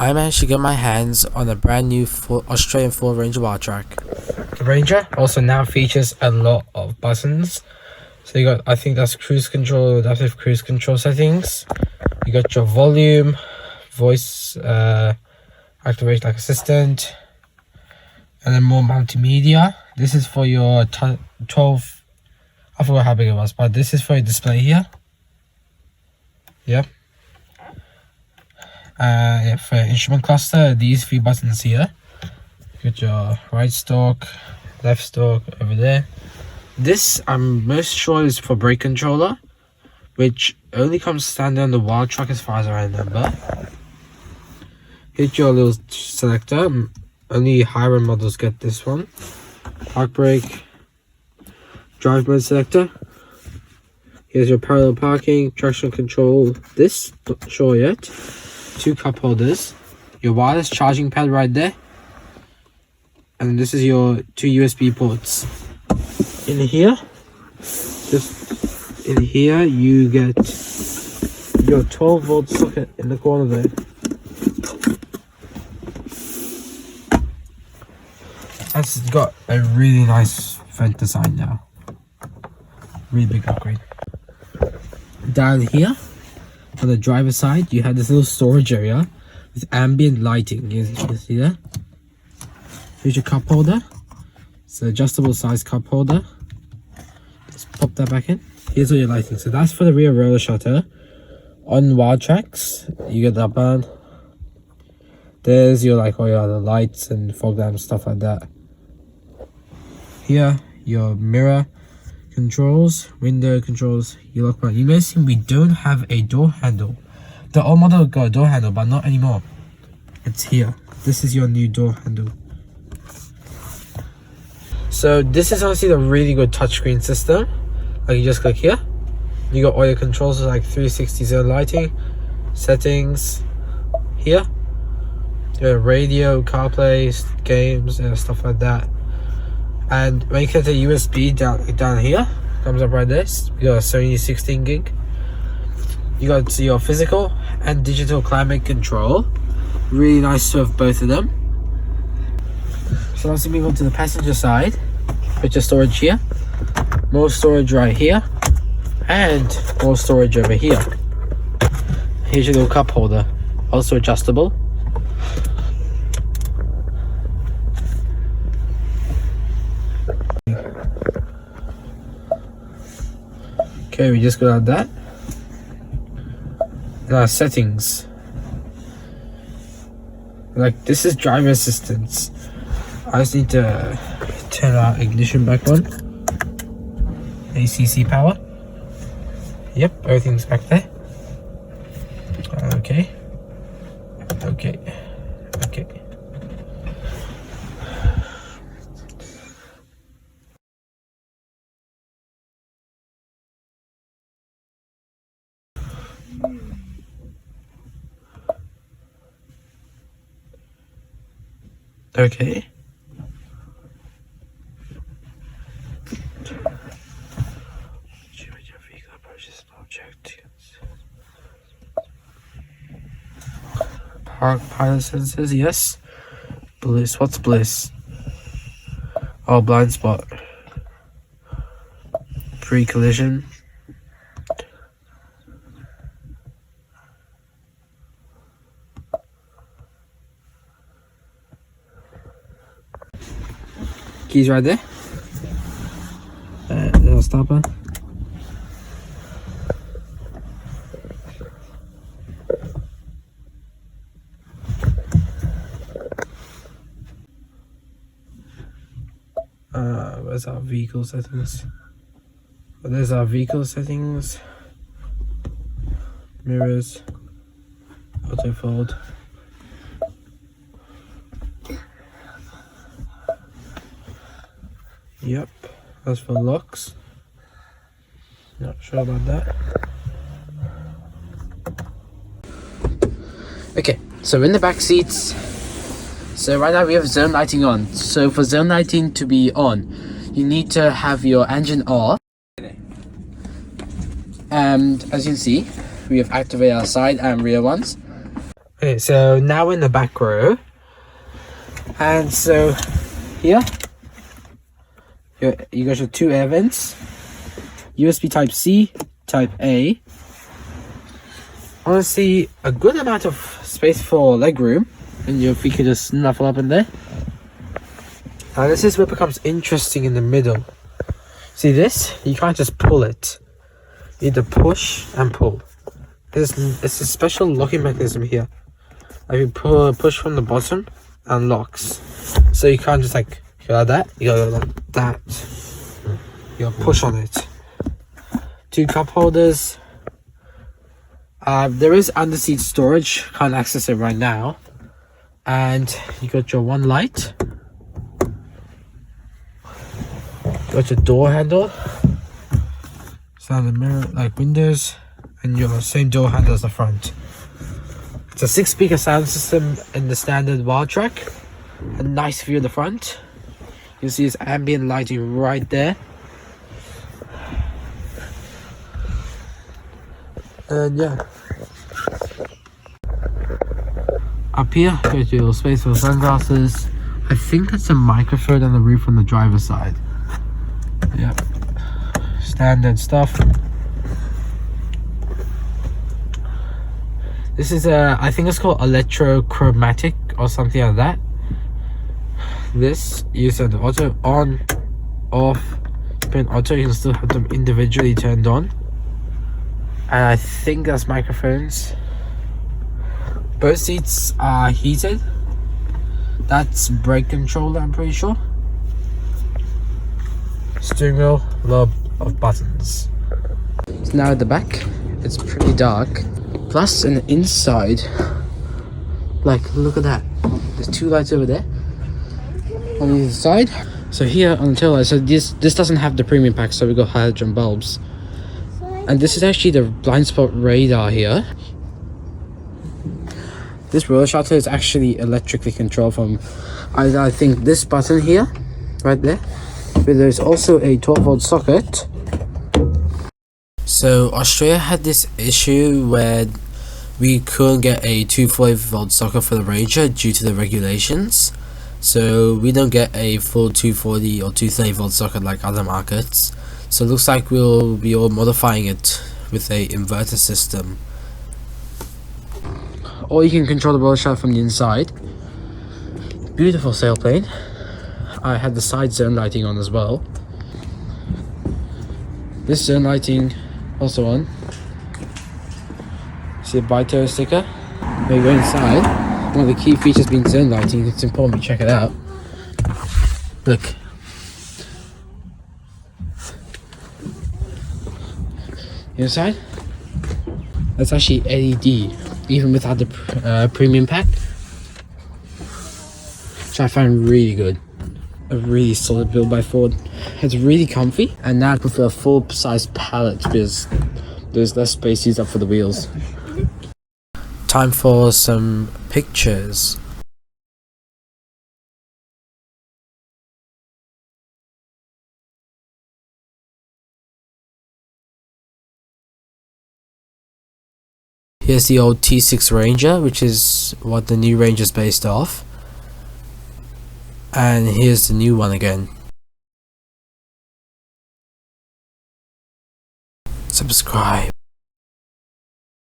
I managed to get my hands on a brand new Australian full Ranger Wildtrak. The Ranger also now features a lot of buttons. So you got, I think that's cruise control, adaptive cruise control settings. You got your volume, voice activation like assistant, and then more multimedia. This is for your 12, I forgot how big it was, but this is for your display here. Yep. For instrument cluster, these 3 buttons here. Got your right stalk, left stalk over there. This I'm most sure is for brake controller, which only comes standard on the Wildtrak as far as I remember. Hit your little selector. Only higher end models get this one. Park brake, drive mode selector. Here's your parallel parking, traction control. This not sure yet. 2 cup holders, your wireless charging pad right there, and this is your 2 USB ports. In here, just in here, you get your 12-volt socket in the corner there. That's got a really nice vent design now. Really big upgrade. Down here, on the driver's side, you have this little storage area with ambient lighting. You see that? Here's your cup holder. It's an adjustable size cup holder. Just pop that back in. Here's all your lighting. So that's for the rear roller shutter. On Wildtraks, you get that button. There's your all your other lights and fog lamps, stuff like that. Here, your mirror controls, window controls, your lock button. You may see we don't have a door handle. The old model got a door handle, but not anymore. It's here. This is your new door handle. So this is honestly a really good touchscreen system. Like, you just click here. You got all your controls like 360 zone lighting, settings here. Your radio, CarPlay, games, and stuff like that. And when you get the USB down here, comes up right there. You got a Sony 16 gig. You got your physical and digital climate control. Really nice to have both of them. So let's move on to the passenger side. Put your storage here, more storage right here, and more storage over here. Here's your little cup holder, also adjustable. Okay, we just got that. Now settings. Like, this is driver assistance. I just need to turn our ignition back on. ACC power. Yep, everything's back there. Okay. Okay. Okay. Okay. Park pilot sensors, yes. Bliss, what's bliss? Oh, blind spot. Pre-collision. Keys right there. Little stopper. Where's our vehicle settings? Oh, there's our vehicle settings. Mirrors. Auto fold. Yep, that's for locks. Not sure about that. Okay, so in the back seats. So right now we have zone lighting on. So for zone lighting to be on, you need to have your engine off. And as you can see, we have activated our side and rear ones. Okay, so now we're in the back row. And so here, you got your two air vents. USB Type C, Type A. Honestly, a good amount of space for leg room. And your feet can just snuffle up in there. Now this is where it becomes interesting in the middle. See this? You can't just pull it. You need to push and pull. It's a special locking mechanism here. Like you push from the bottom and locks. So you can't just like go like that. You gotta go like that. You gotta push on it. Two cup holders. There is under seat storage. Can't access it right now. And you got your one light. Got your door handle. Sound mirror like windows, and your same door handle as the front. It's a 6-speaker sound system in the standard Wildtrak. A nice view of the front. You see this ambient lighting right there. And yeah. Up here, got your little space for sunglasses. I think that's a microphone on the roof on the driver's side. Yep. Standard stuff. This is I think it's called electrochromatic or something like that. This you set the auto on, off. Pin auto, you can still have them individually turned on. And I think that's microphones. Both seats are heated. That's brake controller, I'm pretty sure. Steering wheel, a lot of buttons. So now at the back, it's pretty dark. Plus, in the inside, like, look at that. There's two lights over there on the side. So here on the tail light, so this doesn't have the premium pack, so we got halogen bulbs. And this is actually the blind spot radar here. This roller shutter is actually electrically controlled from either, I think, this button here, right there. But there's also a 12-volt socket. So Australia had this issue where we couldn't get a 240-volt socket for the Ranger due to the regulations. So we don't get a full 240 or 230-volt socket like other markets. So it looks like we'll be all modifying it with a inverter system. Or you can control the roller shutter from the inside. Beautiful sailplane. I had the side zone lighting on as well. This zone lighting also on. See a Bito sticker? When you go inside, one of the key features being zone lighting, it's important to check it out. Look. Inside, that's actually LED, even without the premium pack, which I find really good. A really solid build by Ford. It's really comfy, and now I prefer a full-size pallet because there's less space used up for the wheels. Time for some pictures. Here's the old T6 Ranger, which is what the new Ranger is based off. And here's the new one again. Subscribe.